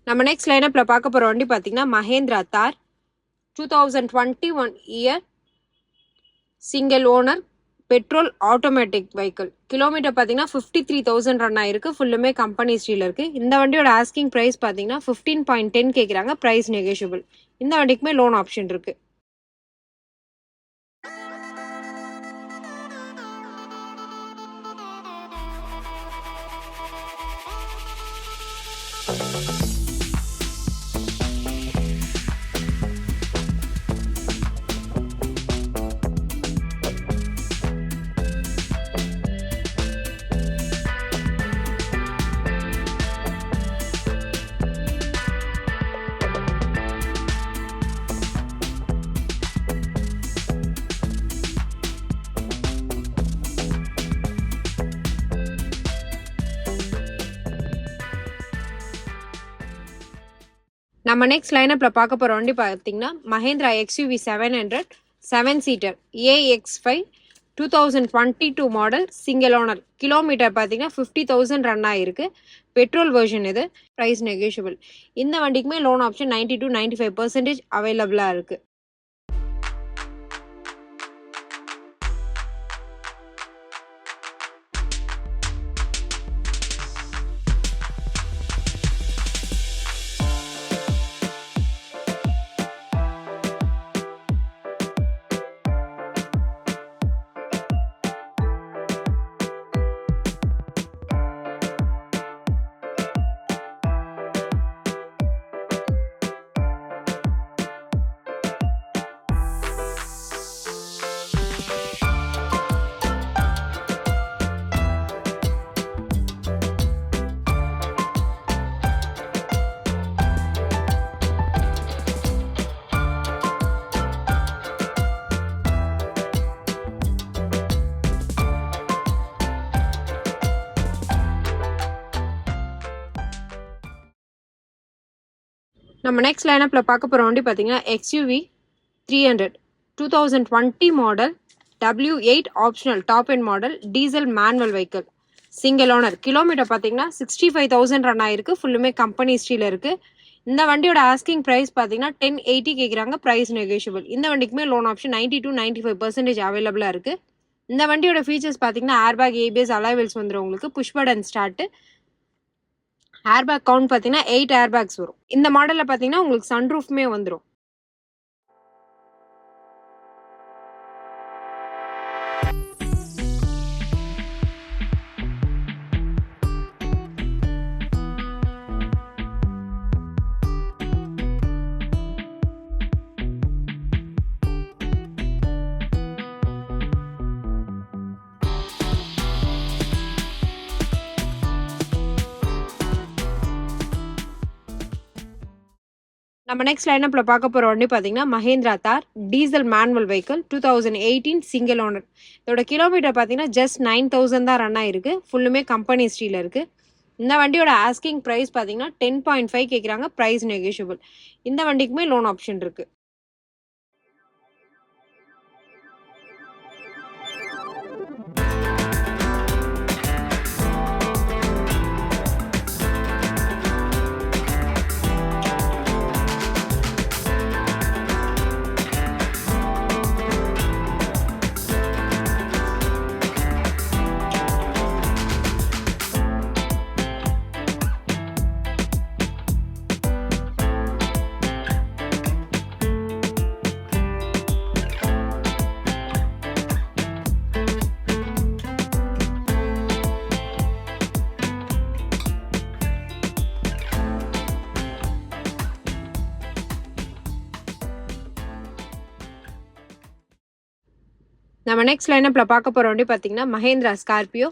நம்ம நெக்ஸ்ட் லைனப்ல பார்க்க போற வண்டி பார்த்தீங்கன்னா மஹேந்திரா தார் 2021 year single owner petrol automatic vehicle. Kilometre பார்த்தீங்கன்னா 53,000 ரன் ஆயிருக்கு. ஃபுல்லுமே கம்பெனி ஸ்டீல் இருக்கு. இந்த வண்டியோட ஆஸ்கிங் பிரைஸ் பார்த்தீங்கன்னா 15.10 கேட்குறாங்க. Price negotiable. இந்த வண்டிக்குமே லோன் ஆப்ஷன் இருக்கு. நம்ம நெக்ஸ்ட் லைனப்ல பார்க்க போற வண்டி பார்த்தீங்கன்னா Mahindra XUV 700 7 seater AX5 2022 model single owner. Kilometre பார்த்தீங்கன்னா 50,000 ரன் ஆயிருக்கு. பெட்ரோல் வெர்ஷன் இது. Price negotiable. இந்த வண்டிக்குமே லோன் ஆப்ஷன் 90 to 95% அவைலபிளா இருக்கு. நம்ம நெக்ஸ்ட் லைனப்ல பார்க்க போற வண்டி பார்த்தீங்கன்னா XUV 300 2020 model W8 optional top end model diesel manual vehicle single owner. Kilometre பார்த்தீங்கன்னா 65,000 ரன் ஆயிருக்கு. ஃபுல்லுமே கம்பெனி ஸ்டீல் இருக்கு. இந்த வண்டியோட ஆஸ்கிங் பிரைஸ் பார்த்தீங்கன்னா 1080 கேட்குறாங்க. Price negotiable. இந்த வண்டிக்குமே லோன் ஆப்ஷன் 90 to 95% அவைலபிளா இருக்கு. இந்த வண்டியோட ஃபீச்சர்ஸ் பார்த்தீங்கன்னா ஏர்பேக், ABS, அலாய்வெல்ஸ் வந்துடும். உங்களுக்கு push button start. Airbag count பார்த்தீங்கன்னா 8 ஏர்பேக்ஸ் வரும். இந்த மாடலில் பார்த்தீங்கன்னா உங்களுக்கு சன்ரூஃப்மே வந்துடும். நம்ம நெக்ஸ்ட் லைனப்ல பார்க்க போற வண்டி பார்த்தீங்கன்னா மஹேந்திரா தார் diesel manual vehicle 2018 single owner. இதோட கிலோமீட்டர் பார்த்தீங்கன்னா ஜஸ்ட் 9,000 தான் ரன் ஆயிருக்கு. ஃபுல்லுமே கம்பெனி ஸ்டீல் இருக்கு. இந்த வண்டியோட ஆஸ்கிங் பிரைஸ் பார்த்தீங்கன்னா 10.5 கேட்குறாங்க. Price negotiable. இந்த வண்டிக்குமே லோன் ஆப்ஷன் இருக்கு. நம்ம நெக்ஸ்ட் லைனப்ல பார்க்க போற வண்டி பார்த்தீங்கன்னா Mahindra Scorpio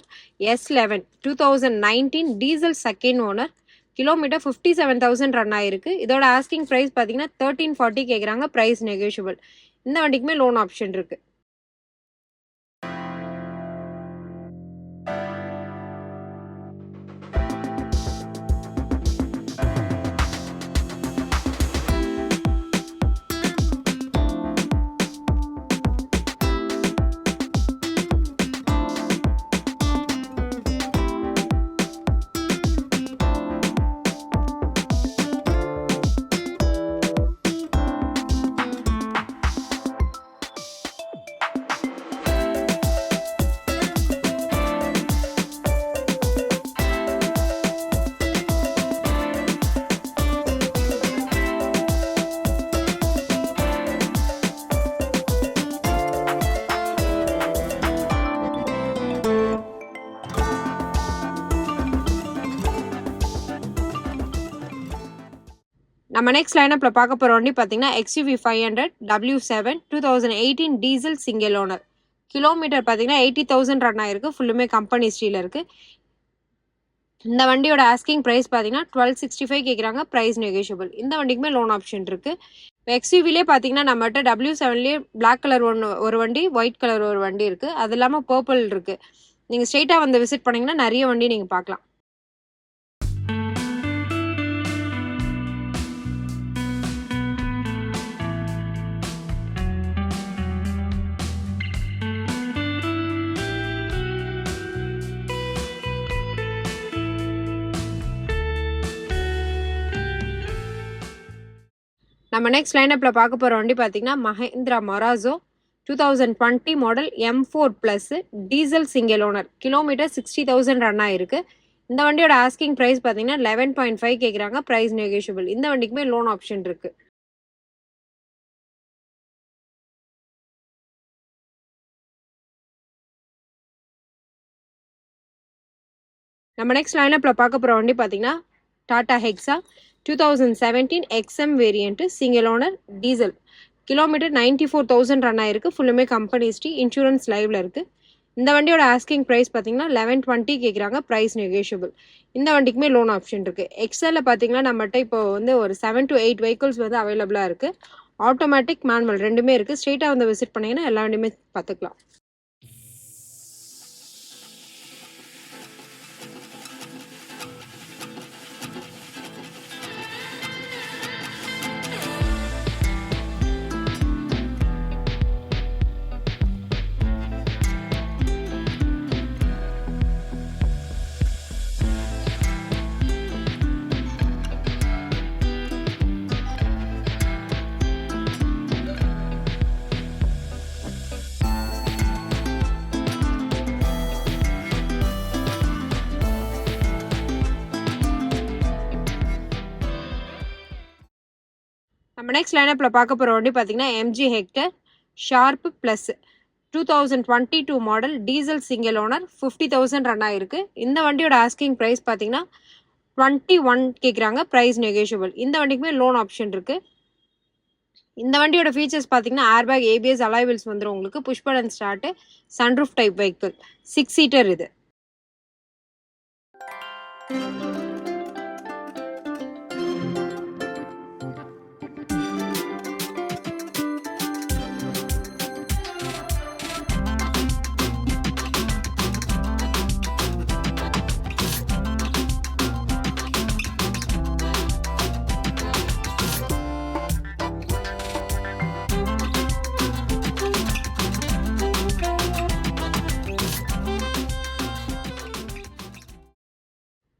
S11 2019 diesel second owner. Kilometre 57,000 run ஆயிருக்கு. இதோட ஆஸ்கிங் பிரைஸ் பார்த்தீங்கன்னா 1340 கேட்குறாங்க. Price negotiable. இந்த வண்டிக்குமே லோன் ஆப்ஷன் இருக்கு. நம்ம நெக்ஸ்ட் லைனப்பில் பார்க்க போகிற வண்டி பார்த்தீங்கன்னா XUV 500 W7 2018 diesel single owner. Kilometre பார்த்தீங்கன்னா 80,000 ரன் ஆயிருக்கு. ஃபுல்லுமே கம்பெனி ஸ்டீல் இருக்குது. இந்த வண்டியோட ஆஸ்கிங் ப்ரைஸ் பார்த்தீங்கன்னா 1265 கேட்குறாங்க. Price negotiable. இந்த வண்டிக்குமே லோன் ஆப்ஷன் இருக்குது. இப்போ XUVலேயே பார்த்தீங்கன்னா நம்மகிட்ட W7லேயே பிளாக் கலர் ஒரு வண்டி, ஒயிட் கலர் ஒரு வண்டி இருக்குது. அது இல்லாமல் பர்பிள் இருக்குது. நீங்கள் ஸ்ட்ரெயிட்டாக வந்து விசிட் பண்ணிங்கன்னா நிறைய வண்டி நீங்கள் பார்க்கலாம். நம்ம நெக்ஸ்ட் லைனப்பில் பார்க்க போகிற வண்டி பார்த்தீங்கன்னா Mahindra Marazzo 2020 model M4+ diesel single owner. Kilometre 60,000 run ஆயிருக்கு. இந்த வண்டியோட ஆஸ்கிங் ப்ரைஸ் பார்த்தீங்கன்னா 11.5 கேட்குறாங்க. Price negotiable. இந்த வண்டிக்குமே லோன் ஆப்ஷன் இருக்கு. நம்ம நெக்ஸ்ட் லைனப்பில் பார்க்க போகிற வண்டி பார்த்தீங்கன்னா Tata hexa 2017 XM variant single owner diesel. Kilometre 94,000 run ஆயிருக்கு. ஃபுல்லுமே கம்பெனி ஹிஸ்ட்ரி, இன்சூரன்ஸ் லைவ்ல இருக்கு. இந்த வண்டியோட ஆஸ்கிங் ப்ரைஸ் பார்த்தீங்கன்னா 1120 கேட்குறாங்க. Price negotiable. இந்த வண்டிக்குமே லோன் ஆப்ஷன் இருக்கு. எக்ஸல்ல பார்த்தீங்கன்னா நம்மகிட்ட இப்போ வந்து ஒரு 7 to 8 வெஹிக்கிள்ஸ் வந்து அவைலபிளாக இருக்கு. ஆட்டோமேட்டிக் மேனுவல் ரெண்டுமே இருக்கு. ஸ்ட்ரெயிட்டாக வந்து விசிட் பண்ணீங்கன்னா எல்லா வண்டியுமே பார்த்துக்கலாம். நம்ம நெக்ஸ்ட் லைனப்பில் பார்க்க போகிற வண்டி பார்த்தீங்கன்னா MG Hector sharp plus 2022 model diesel single owner 50,000 run ஆயிருக்கு. இந்த வண்டியோட ஆஸ்கிங் ப்ரைஸ் பார்த்தீங்கன்னா 21 கேட்குறாங்க. Price negotiable. இந்த வண்டிக்குமே லோன் ஆப்ஷன் இருக்குது. இந்த வண்டியோட ஃபீச்சர்ஸ் பார்த்தீங்கன்னா ஏர்பேக், ABS, அலாய்வில்ஸ் வந்துடும் உங்களுக்கு. Push button start, sunroof type vehicle, 6 seater இது.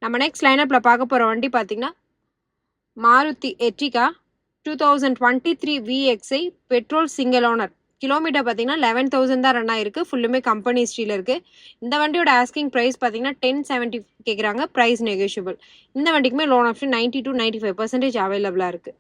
நம்ம நெக்ஸ்ட் லைனப்பில் பார்க்க போகிற வண்டி பார்த்தீங்கன்னா Maruti Ertiga 2023 VXI petrol single owner. Kilometre பார்த்தீங்கன்னா 11,000 தான் ரன் ஆயிருக்கு. ஃபுல்லுமே கம்பெனி ஹிஸ்ட்ரியில் இருக்குது. இந்த வண்டியோட ஆஸ்கிங் ப்ரைஸ் பார்த்தீங்கன்னா 1070 கேட்குறாங்க. Price negotiable. இந்த வண்டிக்குமே லோன் ஆப்ஷன் 90 to 95% அவைலபிளாக இருக்குது.